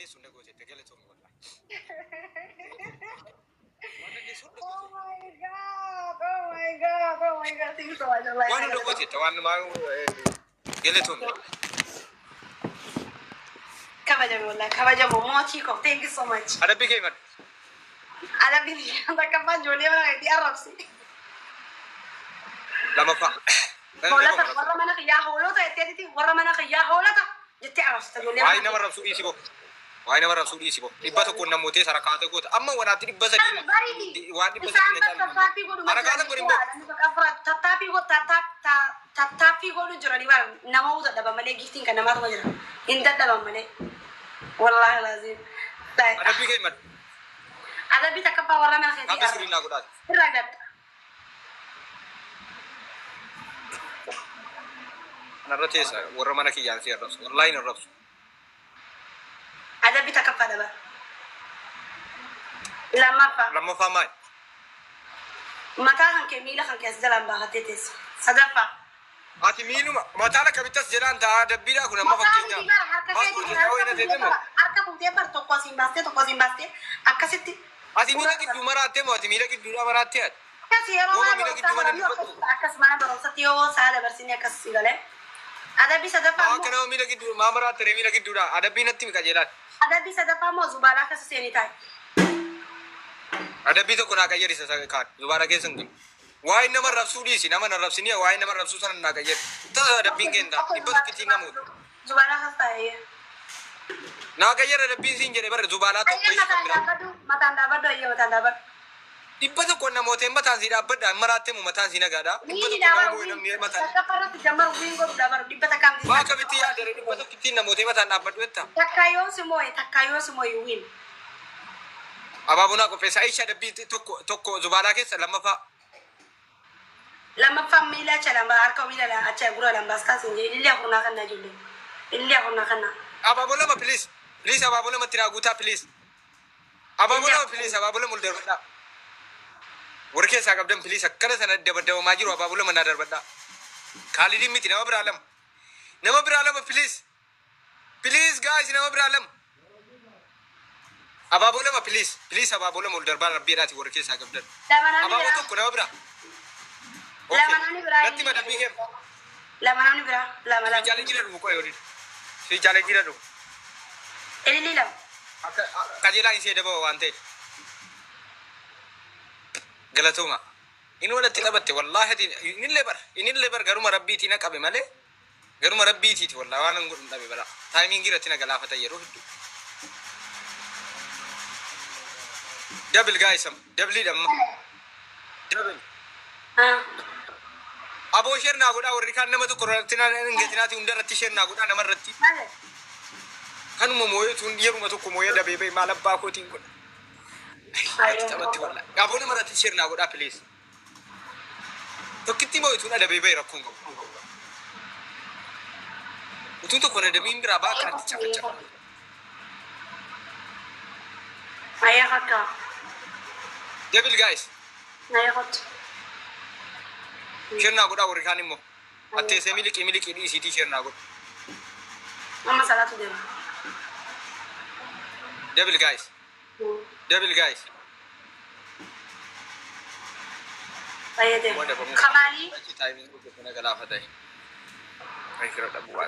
inni sun gooti tegele tun wala. Oh my god, oh my god, oh my god, thank you so much. Wanu gooti tawan ma gele tun. Kabajamu, mochiko, thank you so much. Ada bige man. Ada bini anda kapan Julia orang itu Arab sih. Lama fa. Bola tak warna mana ke Yahoo lo tak tiada warna mana ke Yahoo lo tak jadi Arab sih Julia. Wai nama Arab Saudi sih bo. Wai nama Arab Saudi sih bo. Ibba to kunna mote sara kata ko amma wana ti ibba sadi. Wadi ibba sadi ne tan. Ara kata ko rimbo. Tetapi ko jura di mana nama udah dapat mana gifting kan nama tu jura. Indah dapat mana. Wallahi lazim. Ada bige man. Ada bisa ke warna mana ke Habis rin aku dah. Ragat. Narratesa warna mana ki yang sih Arab. Online Arab. Ada bisa ke pada bah. Lama fa mai. Mata kan kemila kan kes dalam bahasa tetes. Sadafa. Ati milu mata la kabitas jalan ta ada bida kuna ma fakkinya. Harka bukti apa toko simbaste. Akasiti. Ati mila ki dumarate mo ati mila ki dura marate. Kasih ya orang akas mana baru setio saya ada bersini akas sigale. Ada bisa dapat. Kana mila ki dura marate mila ki dura ada binati mi kajelat. Ada bisa dapat mau zubala kasih ini tay. Ada bisa kuna kajeri sa kan. Zubara ke sanggi. Why nama Rasuli sih nama Rasuli ya why nama Rasusan nak aja. Itu ada pingin dah. Ibu kecil namu. Zubala kasih. Nak aja ada pingin jadi ber Zubala tu kau ikan. Mata anda berdoa iya mata anda ber. Ibu tu kau nama tem mata sih dapat dah marate mu mata sih nak ada. Ibu tu kau nama mu mata. Kakak pada tu jamar wing kau jamar di peta kami. Wah kami tiada dari ibu tu kecil nama tem mata dapat duit tak. Takayo semua win. Apa pun aku pesa Aisyah ada bit toko Zubala ke selama pak. Lama família chala mbar ko mila la acha guro la mbaska sinje ilya kuna kana julle ilya kuna kana apa boleh ma please apa boleh ma tiraguta please apa boleh ma please apa boleh mulder bada worke sa gabdan please kada sana da majiro apa boleh manadar bada khalidi miti nama biralam please guys nama biralam apa boleh ma please apa boleh mulder bada birati worke sa gabdan apa boleh ko nama bira Lama ni bra. Nanti mana pinggir? Lama ni bra. Lama. Jalan kira dulu kau yori. Si jalan kira dulu. Ini lam. Kajian isi ada bawa ante. Galatuma. Ini wala tidak betul. Wallahi ini lebar. Garu marabbi tina kabe male. Garu marabbi titi. Wallahi wana ngurun tabe bara. Timing kira tina galafata yeru. Double guys, double idam. Double. Abo share na guda warri kan nama tu koratina ngetina ti undar ratti share na guda nama ratti kan mo moyo tun yeru ma to ko moyo da bebe malam ba ko tin guda ai tabati wala abo nama ratti share na guda please to kitti moyo tun da bebe rakun go utun to kone da mimbira ba kan ti chaka ayah kata devil guys ayah kata share na guda warri kan mo atte se miliki di siti share na guda mama salah tu dia devil guys ayah deh kamali timing ko na galafata ay kira da buwan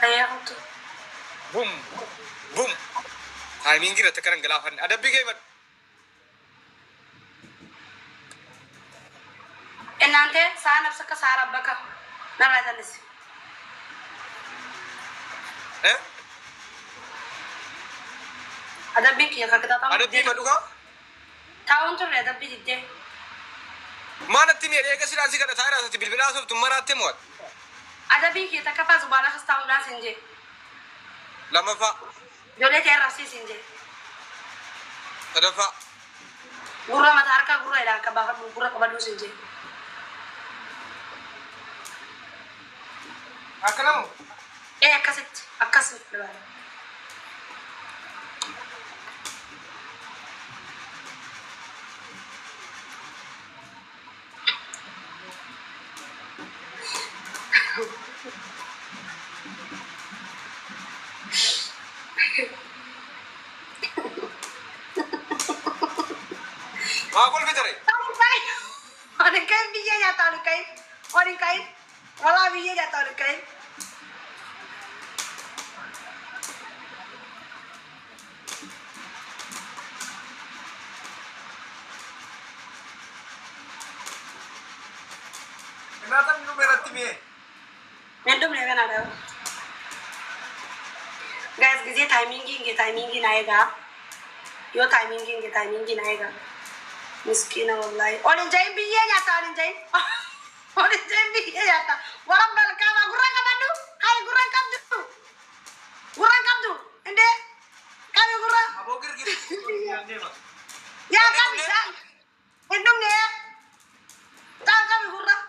ayah kata boom timing kira tekaran galafan ada bigay mat nanti saya nafsu kesarap baka nara tanis ada biki ya kita tahu ada biki maduka tahun tu ada biki deh mana tini ada kasih nasi kada tayar asal tibil bila asal tumara temot ada biki tak apa zubala khas tahu dah sinje lama fa jole tiar rasi sinje ada fa gura mata harka gura ila kabahat gura kabadu sinje Akalam. Akasit lebar. nyata olikai. Olikai. Wala biye nyata olikai. Kenapa minum merah timnya? Mendum ne kana da. Guys, gize timing आएगा. Yo timing आएगा. Miskina wallahi. Olin jain biye nyata olin jain. Olin jain biye nyata. Waram bal kama gurang kamandu. Hai gurang kamdu. Gurang kamdu. Ende. Kami gurang. Abo gir. Ya kami sa. Endum ne. Kami gurang.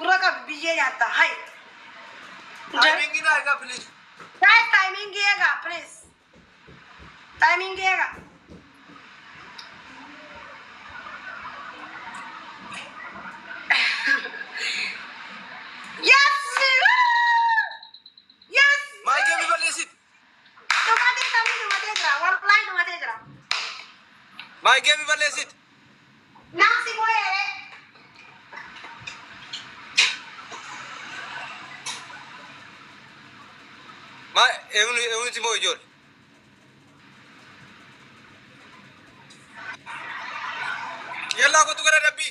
Gurang ka biye nyata. Hai. Timing ini agak please. Guys, timing giyeगा please. Timing giyeगा. Yes! Yes! My game is valid. Dumate jara. Wallahi dumate jara. My game is valid. Nasi moye. My evun timo ijol. Yalla ko tu kara rabbi.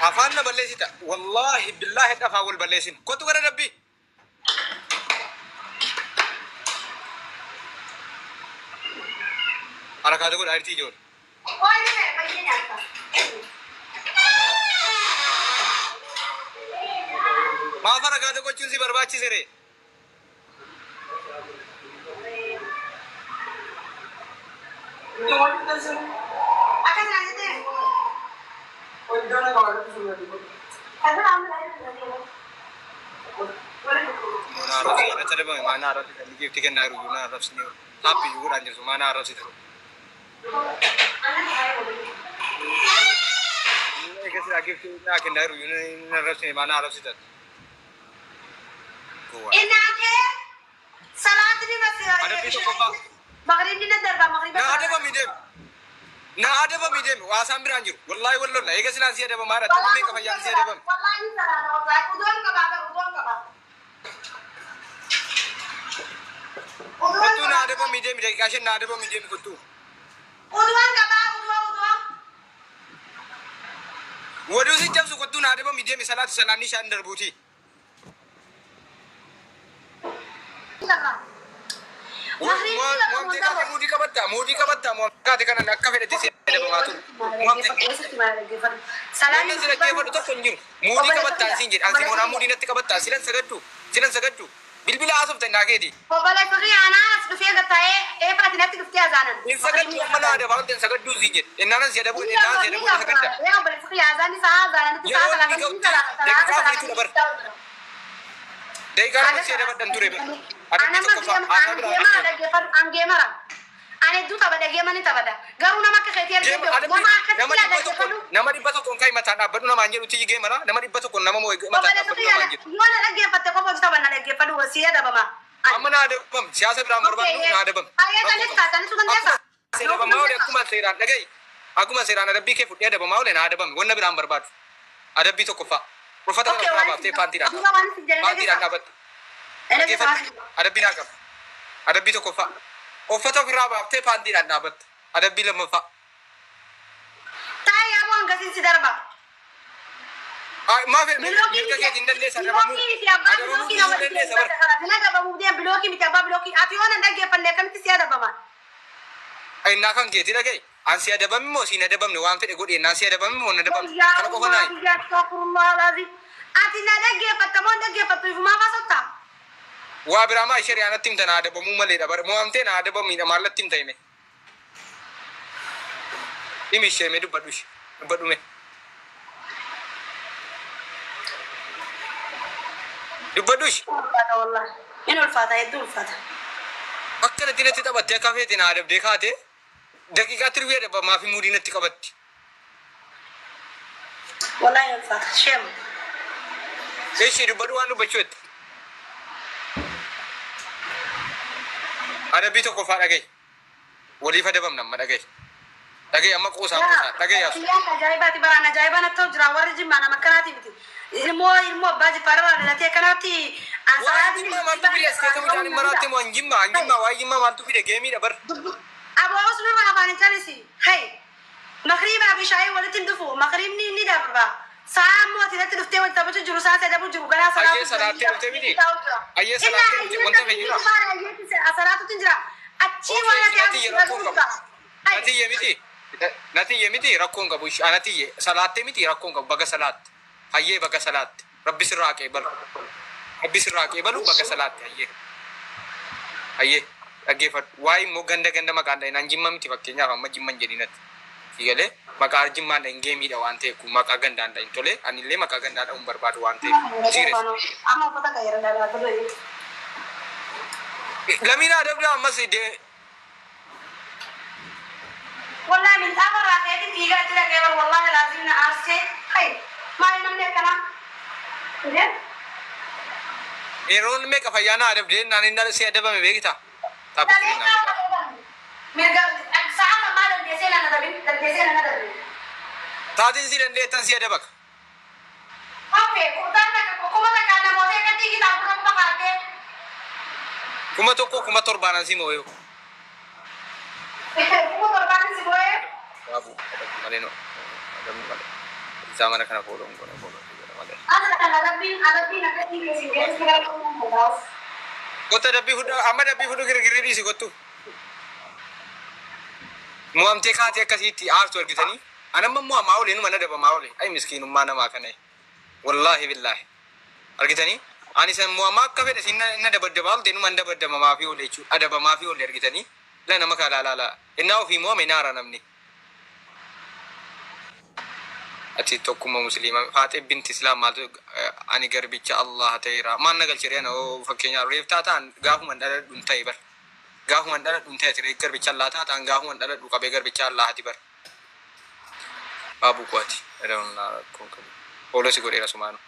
Afan na balle sita. Wallahi billahi dafa wal balle sin. Ko tu kara rabbi. Ara ka ko arti jol. Oy ne baye nyata. Ma fara ka ko chusi barbachi sere. Akan lanjut deh. Akan ambil Mana arah sih? Ada bang, mana arah sih? Lagi tiga naru, mana arah sih? Tapi juga anjir, mana arah sih? Ini kasih lagi tiga naru, ini arah sih, mana arah sih? Enaknya salat ini masih Ada pintu apa? Maghrib ini darba maghrib. Nah ada bang midem, nah ada bang midem, wasam beranjur. Wallahi wallahi, ini kasih lansia ada bang marah, tapi mereka yang lansia ada bang. Wallahi salah, wallahi udon kabab. Kutu nah ada bang midem, jadi kasih nah ada bang midem kutu. Udon kabab, udon. Waduh sih jam suku kutu nah ada bang midem, salat salani shandar buti. Mudi ka batta, mo kate kana nakka fede tisi de bamatu. Salani sira ke fadu to konjur. Mudi ka batta sinjir, ansi mona mudi natti ka batta silan sagaddu. Bilbila asuf tan nagedi. Bala faqi ana asbiya gataye e fati natti dufti azanan. In sagaddu mana de balan sagaddu sinjir. Enana sida bu sagadda. Ya bala faqi azani sa azanan tu sa azanan. Dai kana sida badan ture be. Angemara. Ane du tabada gemani tabada. Garuna makka khaytiyar gebe. Wama akka nama dibatu kon kai mata na badu nama anjeru tiji gemara. Nama dibatu kon nama mo mata na badu nama anjeru. Yona lagi patte ko bosta banna lagi padu wasiya da bama. Amana ada bam siasa biram berbadu na ada bam. Aya kan ka tan sudan desa. Sira bam mawle akuma sira dagai. Akuma sira na rabbi ke futti ada bam mawle na ada bam. Gonna biram berbadu. Ada bito kofa. Profeta na baba te pantira. Pantira na bat. Ada binakam. Ada bito kofa. Ofata firaba te pandira nabat. Ada bila mafa. Tay abo anggasin si darba. Ay maaf milka ke dindan desa ada mamu. Ada mamu dindan desa bar. Naga bamu dia biloki mitaba biloki ati ona ndage pandekan ki siada bama. Ay nakan ke tidak ke. Ansi ada bam mo sina ada bam no wan fede godi nasi ada bam mo na ada bam. Kalau ko hanai. Ya astaghfirullah alazim. Ati ndage patamon ndage patu mama sotta. Wa birama shari'a na timta na da bamu male da bar mu amte na da bamu da mallat timta ne imi she me dubadu me wallah ino alfata yedul fata akkana dinati tabatte kafe tina da dekate daqiqa tirwe da ba mafi mudinati qabatti wallahi alfata shem shi dubadu wanu bachwet ada bito ko fada gai wali fa dabam nan madagai Dhagee amma quusaa dhagee yaasu. Siyyaan ajaa'ibaati baraan ajaa'ibaan haa ta'u jira warri jimmaa nama akkanaati miti. Ilmoo abbaa jiffaarraa dhalatee akkanaatti Waan jimmaa maaltu fide askeeta midhaan hin maraatti moo jimmaa waa'ee jimmaa maaltu fide geemiidha bar. Aboo sunirraa afaan hin calisi. Hey makriibaa fi shaayii walitti hin dhufu makriibni ni darba. Saa mootii irratti dhuftee wal taphachuu jiru saa sadabu jiru garaa salaatu. Ayyee salaattee dhuftee miti. Ayyee salaattee dhuftee wanta fayyadu. Asalaatutu jira. Achii waan ati Natiyye miti. Natiyye miti rakkoon qabu. Natiyye salaattee miti rakkoon qabu baga salaatte. Hayyee baga salaatte. Rabbi sirraa qeebalu. Rabbi sirraa qeebalu baga salaatte hayyee. Hayyee dhaggeeffadhu. Waa'ee immoo ganda maqaan dha'inaan jimma miti fakkeenyaaf amma jimman jedhinatti. Sigalee maqaa jimmaan dha'in geemiidha waan ta'eef kun maqaa gandaan dha'in tolee anillee maqaa gandaa dha'uun barbaadu waan ta'eef. Amma uffata gayyara dalagaa Lamina dabda ammas de والله من تامر راكيتي تيجا تلا كيبر والله لازم نعرسه هاي ما ينمني كنا كده Eron make a fayana of the nan in the sea deba me vegeta. مرجع ساعة ما لن يسيل أنا دبي يسيل أنا دبي Tadin silen de tan sea debak. أوكي كوتانا كوكوما كنا موتة كتيجي تابورا كوما كاركه Kuma torbanan si moyo. كوما تربان سبوي Babu maleno. Zaman kana follow ngona. أنا دبي نكتي كيسي كذا كوما مدرس Kota dabi huda amma dabi huda giri di si gotu. Muam te khaate akasiti aartu argitani. Anamma muam maawle nu mana daba maawle. Ay miskinu mana ma kanai. Wallahi billahi. Argitani? Ani san muam akka fede sinna inna daba dabal denu man daba daba maafi ole chu adaba maafi ole argitani. La namaka la. Inna fi muam inara namni. Ati tokkuma muslima Faatee binti Islaam maaltu ani garbicha Allah ta'ira maan nagal jireen oo fakkeenya reeftataan gaafuman dhala dhuntay bar gaafuman dhala dhuntay ati garbicha Allah taataan gaafuman dhala dhuqabe garbicha Allah ati bar babu kwati edonna konka polosi godera sumano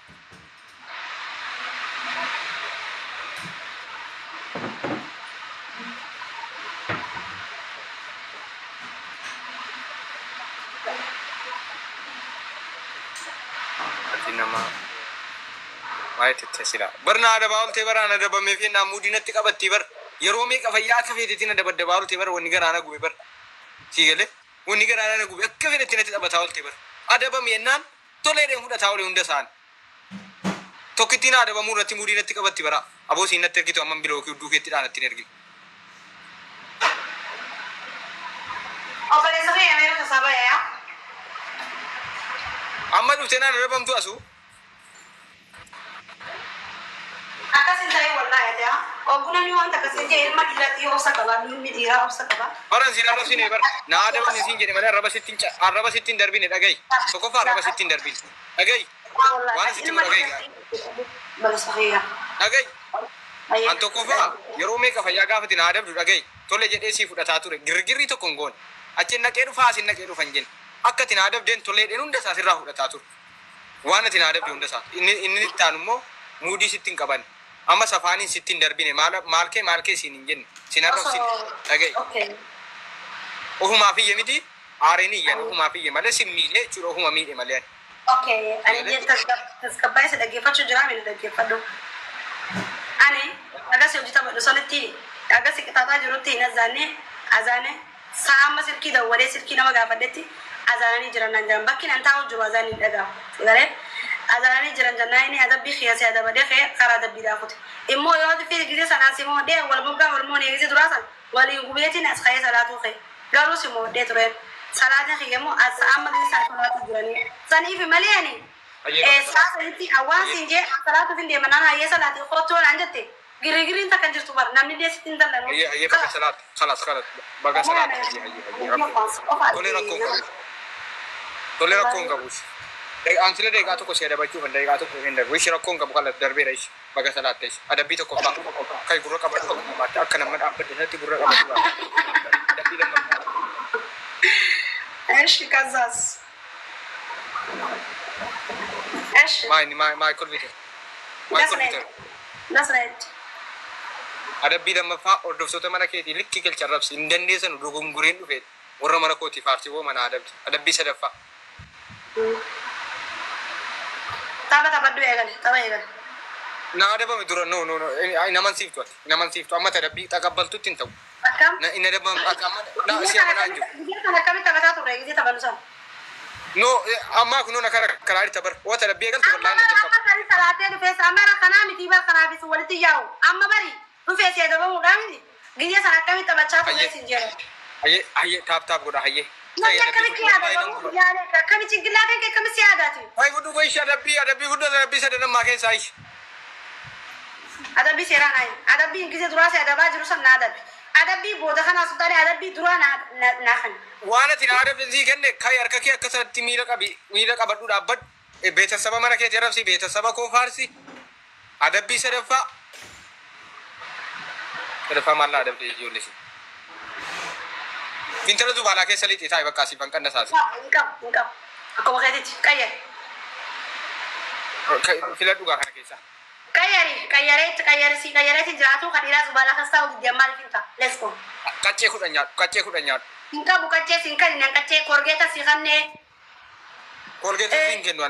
nama waa'ee tetesira barna adaba olte barana adaba meefi na mudinatti qabatti bar yeroo meeqa fayyaa akka feetetiin adaba adaba olte bar wanni garaana gube bar sigale wanni garaana gube akka feetetiin itti qabata olte bar adaba meennan toleedhe hudhataa ole hunda saan tokkittiin adaba murratti mudinatti qabatti bara aboo siinatti ergitu amman biloo kuduu keetti dhaanatti ergitu أوكي سوي يا ميرو كسبة يا amma dhufteenaan adabamtu asu akasin tayo wallahi ya oguna ni wanta kasin je ilma dilati osa kaba ni dira osa kaba baran sila lo sine bar na adaba ni sin jeni mala araba sittin darbine dhagay tokko fa araba sittin darbine dhagay waan sittin dhagay bal sahiya dhagay an tokko fa yeroo meeqa fayyaa gaafati na adabdu dhagay tolle jedhee si fudhataa ture girgirri tokko ngoon achi naqee dhufa asin naqee dhufan jen akka tin adabdeen tolle dhen hunda isaa sirraa fudhataa ture waan tin adabde hunda isaa inni taan immoo muudii sittin qaban amma safaaniin sittin darbine maalkee siin hin jenne sin arrabsin dhagay ofumaa fiyye miti aareen iyyan ofumaa fiyye malee sin miidhe jechuudha ofuma miidhe malee ani okay ani je tasgabbaa'ee isa dhaggeeffachuu jira mina dhaggeeffadhu ani agarsi hojii taphattu sanitti agarsi qixaaxaa jirutti hin azaane saama silkii dawwalee silkii nama gaafadhetti azaananii jiran nan jiran bakki nan taa'u jiru azaanii dhagaa galee azaananii jiran jannaa inni adabbii khiyasee adabadee khee karaa adabbii daakute immoo yoo fi gise sanaan simoo dhee wal moggaa wal moon eegise duraasan waliin gubeetiin as khayee salaatuu khee garuu simoo dhee tureen salaatiin khiyyamoo as amma gise saa salaatuu jiranii saniifi malee ani saa sanitti hawaasiin jee salaatuu fin deemanaan hayyee salaatii qottoo naan jette girigirin takkan jirtu bar namni dee sittin dallan hayyee baga salaat khalas baga salaat tolle rakkoon qabus ansile deeqaa tokko si adabachuuf deeqaa tokko hin darbu ishi rakkoon qabu kala darbeera ishi baga salaatte ishi adabbii tokko kai gurra qabatu akka nama dhaabbate irratti gurra qabatu adabbii lammaffaa ايش كازاس ايش maay kolbite that's right adabbii lammaffaa hordoftoota mana keetii likki galcha rabsi hin dandeessan dogongoreen dhufe warra mana kooti faarsi woo mana adabbii sadaffaa. Tapha eegale tapha eegale. Na adabame dura no naman siiftu ati naman siiftu amma tadabbii taqabbaltutti hin ta'u. Akkam? Na inni adabam akkam na si amana jiru. Guyyaa kana akkamitti taphataa turre gizee taphannu sana? No amma kun na karaa tabar waa tadabbii eegaltu wallahi hin jalqabu. Amma bari salaatee dhufee amara kanaa miti bar kanaafis walitti yaa'u. Amma bari dhufee see dabamuudhaa miti. Gizee sana akkamitti taphachaa turre sin jedhe. Hayyee taap godha hayyee. Namni akkamitti yaada yaade akkamitti gillaatee kee akkamitti yaadaati? Hay gudu boy adabbii guddaa adabbii sadan amma keessa ayi. Adabbii seeraan ayi. Adabbii gizee duraa see adabaa jiru san na adabbi. Adabbii booda kanaa sultaanii adabbii duraa na kan. Waan ati na adabbii kenne kai harka kee akkasatti miila qabadhu dhaabbadhu. Beetasaba mana kee jarabsi beetasaba koo faarsi. Adabbii sadaffaa. Sadaffaa maal adabbii ijoollee. Intala dubaraa keessa lixee taa'e bakka asii fanqanna isaati. Hin qabu. Akkuma keetitti qayyari. Filadhu gaa kana keessa. Qayyareetiin jiraatu kan dhiiraa zubaalaa kan taa'u giddi ammaa lifinta. Let's go. Qaccee kudhan nyaadhu. Hin qabu qaccee siin kan hin qaccee korgeeta si kannee. Kolgeetu siin kennu.